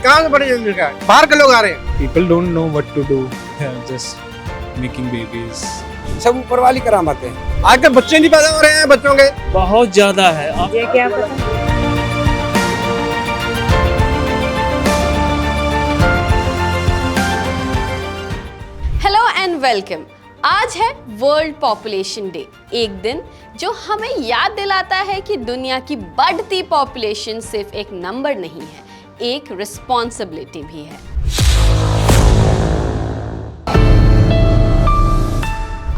कहाँ से बड़ी जनसंख्या है, बाहर के लोग आ रहे हैं। People don't know what to do. They are just making babies. सब ऊपर वाली करामत है। आजकल बच्चे नहीं पैदा हो रहे हैं बच्चों के। बहुत ज्यादा है। ये क्या पता। Hello and welcome. आज है वर्ल्ड पॉपुलेशन डे, एक दिन जो हमें याद दिलाता है कि दुनिया की बढ़ती पॉपुलेशन सिर्फ एक नंबर नहीं है, एक रिस्पॉन्सिबिलिटी भी है।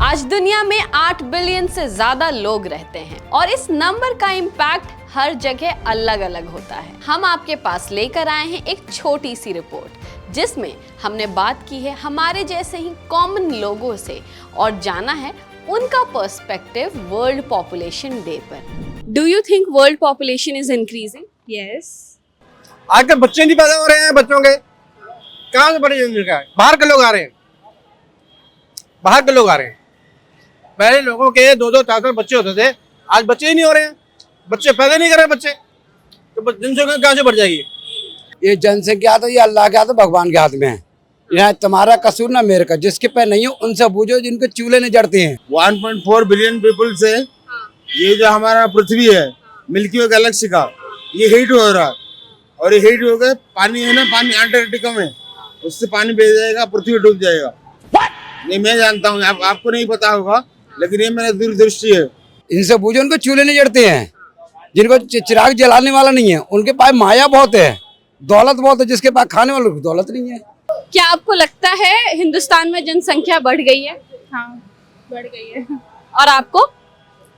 आज दुनिया में 8 बिलियन से ज्यादा लोग रहते हैं और इस नंबर का इम्पैक्ट हर जगह अलग अलग होता है। हम आपके पास लेकर आए हैं एक छोटी सी रिपोर्ट जिसमें हमने बात की है हमारे जैसे ही कॉमन लोगों से और जाना है उनका पर्सपेक्टिव वर्ल्ड पॉपुलेशन डे पर। Do you think world population is increasing? Yes. आजकल बच्चे नहीं पैदा हो रहे हैं बच्चों के। कहाँ से बड़ी जनसंख्या है, बाहर के लोग आ रहे हैं। बाहर के लोग आ रहे हैं। पहले लोगों के 2-2 4-4 बच्चे होते थे, आज बच्चे ही नहीं हो रहे हैं। बच्चे पैदा नहीं कर रहे बच्चे, तो जनसंख्या कहाँ से बढ़ जाएगी? ये जनसंख्या तो ये अल्लाह के हाथ है, भगवान के हाथ में है। यहाँ तुम्हारा कसूर ना मेरे का, जिसके पैर नहीं हो उनसे पूछो जिनके चूल्हे नहीं जड़ते हैं। 1.4 बिलियन पीपल से ये जो हमारा पृथ्वी है, मिल्की वे गैलेक्सी का, ये हीट हो रहा है और ये हीट हो गए पानी है ना, पानी अंटार्कटिका में, उससे पानी बह जाएगा, पृथ्वी डूब जाएगा। ये मैं जानता हूँ, आपको नहीं पता होगा, लेकिन ये मेरा दूरदृष्टि है। इनसे पूछो उनको चूल्हे नहीं जड़ते हैं, जिनको चिराग जलाने वाला नहीं है, उनके पास माया बहुत है, दौलत बहुत है, जिसके पास खाने वालों की दौलत नहीं है। क्या आपको लगता है हिंदुस्तान में जनसंख्या बढ़ गई है? हाँ, बढ़ गई है। और आपको?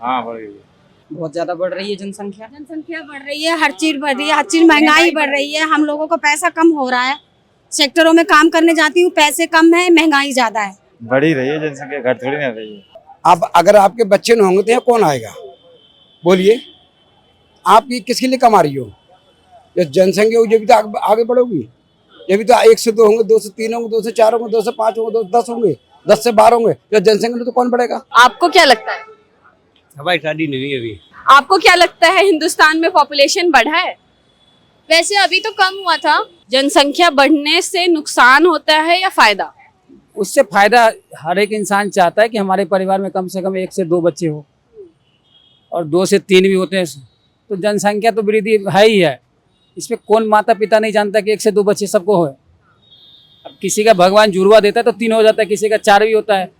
हाँ, बढ़ गई है। बहुत ज्यादा बढ़ रही है जनसंख्या। जनसंख्या बढ़ रही है, हर चीज बढ़ रही है, हर चीज महंगाई बढ़ रही है। हम लोगों को पैसा कम हो रहा है, सेक्टरों में काम करने जाती हूँ, पैसे कम है, महंगाई ज्यादा है। बढ़ ही रही है जनसंख्या, घट थोड़ी ना रही है। अब अगर आपके बच्चे न होंगे तो यहाँ कौन आएगा? बोलिए, आप ये किसके लिए कमा रही हो? जो जनसंख्या होगी जब तो आगे बढ़ोगी। जब तो 1 से 2 होंगे, 2 से 3 होंगे, 2 से 4 होंगे, 2 से 5 होंगे, 2 से 10 होंगे, 10 से 12 होंगे। जो जनसंख्या तो कौन बढ़ेगा? आपको क्या लगता है? हमारी शादी नहीं हुई अभी। आपको क्या लगता है हिंदुस्तान में पॉपुलेशन बढ़ा है? वैसे अभी तो कम हुआ था। जनसंख्या बढ़ने से नुकसान होता है या फायदा? उससे फायदा हर एक इंसान चाहता है कि हमारे परिवार में कम से कम 1 से 2 बच्चे हो और 2 से 3 भी होते हैं, तो जनसंख्या तो वृद्धि है ही है। इसमें कौन माता पिता नहीं जानता कि 1 से 2 बच्चे सबको हो। अब किसी का भगवान जुड़वा देता है तो 3 हो जाता है, किसी का 4 भी होता है।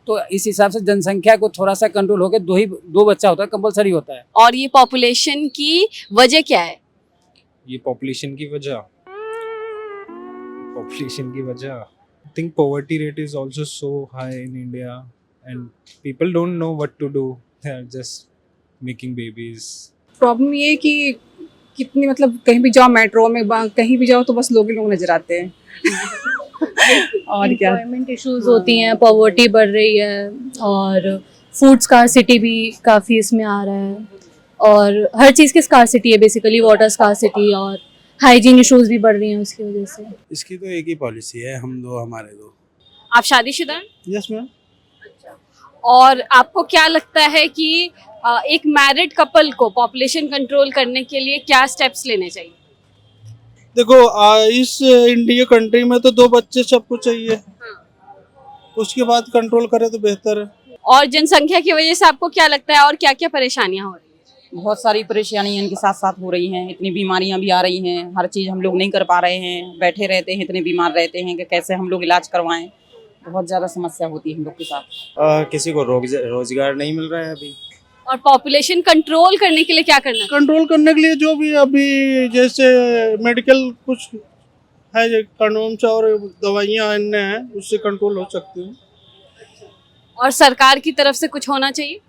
तो इस हिसाब से जनसंख्या को थोड़ा सा कंट्रोल होकर 2 बच्चा होता है, कंपलसरी होता है। और ये पॉपुलेशन की वजह क्या है? ये पॉपुलेशन की वजह I think poverty rate is also so high in India and people don't know what to do. They are just making babies. Problem ये है कि कितनी मतलब कहीं भी जाओ, मेट्रो में कहीं भी जाओ तो बस लोग ही लोग नजर आते हैं। और क्या, एम्प्लॉयमेंट इश्यूज होती हैं, पॉवर्टी बढ़ रही है और फूड स्कार्सिटी भी काफ़ी इसमें आ रहा है और हर चीज़ की स्कार्सिटी है, बेसिकली वाटर स्कार्सिटी और हाइजीन इश्यूज भी बढ़ रही हैं उसकी वजह से। इसकी तो एक ही पॉलिसी है, हमारे दो। आप शादीशुदा हैं? Yes ma'am. और आपको क्या लगता है कि एक मैरिड कपल को पॉपुलेशन कंट्रोल करने के लिए क्या स्टेप्स लेने चाहिए? देखो, इस इंडिया कंट्री में तो 2 बच्चे सबको चाहिए, उसके बाद कंट्रोल करे तो बेहतर है। और जनसंख्या की वजह से आपको क्या लगता है और क्या क्या परेशानियां हो रही है? बहुत सारी परेशानियां इनके साथ साथ हो रही हैं, इतनी बीमारियां भी आ रही हैं, हर चीज़ हम लोग नहीं कर पा रहे हैं, बैठे रहते हैं, इतने बीमार रहते हैं कि कैसे हम लोग इलाज करवाएं। बहुत ज़्यादा समस्या होती है हम लोग के साथ। किसी को रोजगार नहीं मिल रहा है अभी। और पॉपुलेशन कंट्रोल करने के लिए क्या करना है? कंट्रोल करने के लिए जो भी अभी जैसे मेडिकल कुछ है, कंडोम्स और दवाइयाँ अन्य हैं, उससे कंट्रोल हो सकती है। और सरकार की तरफ से कुछ होना चाहिए?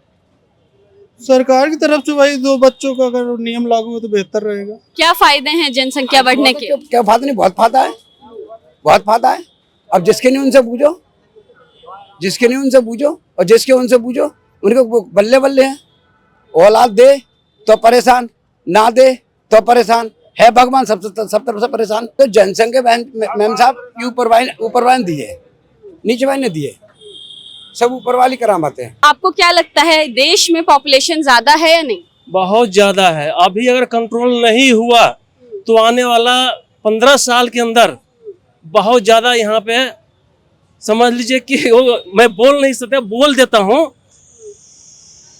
सरकार की तरफ से भाई 2 बच्चों का अगर नियम लागू हो तो बेहतर रहेगा। क्या फायदे हैं जनसंख्या बढ़ने के? क्या फायदा नहीं, बहुत फायदा है, बहुत फायदा है। अब जिसके नहीं उनसे पूछो, जिसके नहीं उनसे पूछो और जिसके उनसे पूछो, उनको बल्ले बल्ले हैं। औलाद दे तो परेशान, ना दे तो परेशान है, भगवान सब तरफ से परेशान। तो जनसंख्या मैम साहब ऊपर वाइन दिए, नीचे वाइन ने दिए, सब ऊपर वाली करामत है। आपको क्या लगता है देश में पॉपुलेशन ज्यादा है या नहीं? बहुत ज्यादा है। अभी अगर कंट्रोल नहीं हुआ तो आने वाला 15 साल के अंदर बहुत ज़्यादा यहाँ पे समझ लीजिए कि मैं बोल नहीं सकता, बोल देता हूँ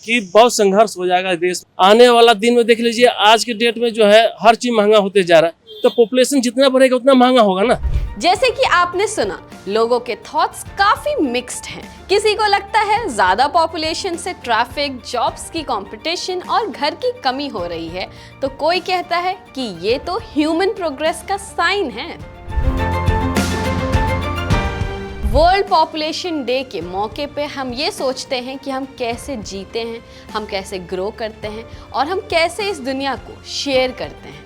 कि बहुत संघर्ष हो जाएगा देश। आने वाला दिन में देख लीजिए, आज के डेट में जो है हर चीज महंगा होते जा रहा है, तो पॉपुलेशन जितना बढ़ेगा उतना महंगा होगा ना। जैसे कि आपने सुना, लोगों के थॉट्स काफी मिक्स्ड हैं। किसी को लगता है ज्यादा पॉपुलेशन से ट्रैफिक, जॉब्स की कंपटीशन और घर की कमी हो रही है, तो कोई कहता है कि ये तो ह्यूमन प्रोग्रेस का साइन है। वर्ल्ड पॉपुलेशन डे के मौके पे हम ये सोचते हैं कि हम कैसे जीते हैं, हम कैसे ग्रो करते हैं और हम कैसे इस दुनिया को शेयर करते हैं।